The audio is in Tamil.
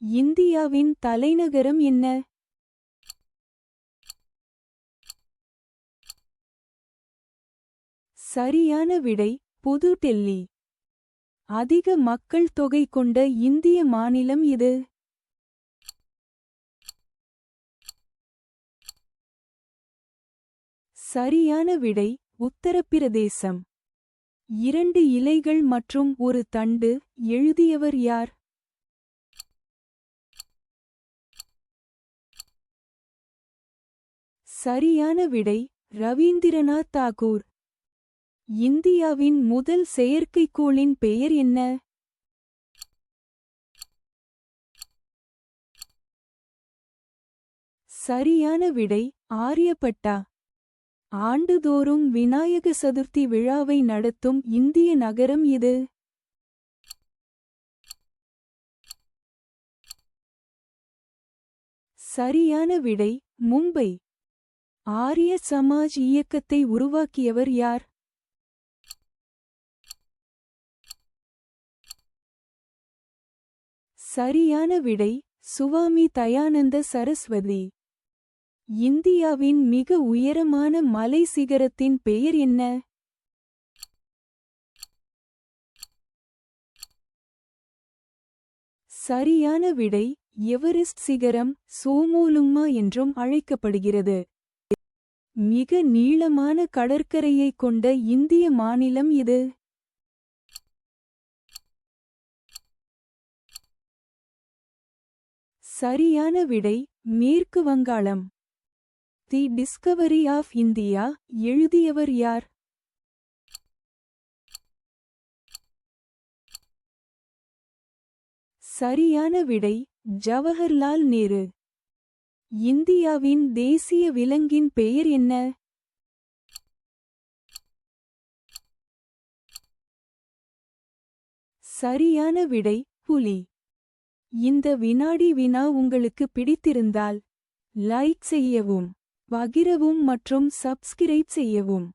இந்தியாவின் தலைநகரம் என்ன? சரியான விடை புது டெல்லி. அதிக மக்கள் தொகை கொண்ட இந்திய மாநிலம் இது. சரியான விடை உத்தரப்பிரதேசம். 2 இலைகள் மற்றும் ஒரு தண்டு. எழுதியவர் யார்? சரியான விடை ரவீந்திரநாத் தாகூர். இந்தியாவின் முதல் செயற்கைக்கோளின் பெயர் என்ன? சரியான விடை ஆரியப்பட்டா. ஆண்டுதோறும் விநாயக சதுர்த்தி விழாவை நடத்தும் இந்திய நகரம் இது. சரியான விடை மும்பை. ஆரிய சமாஜ் இயக்கத்தை உருவாக்கியவர் யார்? சரியான விடை சுவாமி தயானந்த சரஸ்வதி. இந்தியாவின் மிக உயரமான மலை சிகரத்தின் பெயர் என்ன? சரியான விடை எவரெஸ்ட் சிகரம். சோமோலுங்மா என்றும் அழைக்கப்படுகிறது. மிக நீளமான கடற்கரையைக் கொண்ட இந்திய மாநிலம் இது. சரியான விடை மேற்கு Vangalam. The discovery of India. எழுதியவர் யார்? சரியான விடை ஜவஹர்லால் நேரு. இந்தியாவின் தேசிய விலங்கின் பெயர் என்ன? சரியான விடை புலி. இந்த வினாடி வினா உங்களுக்கு பிடித்திருந்தால் லைக் செய்யவும், பகிரவும் மற்றும் சப்ஸ்கிரைப் செய்யவும்.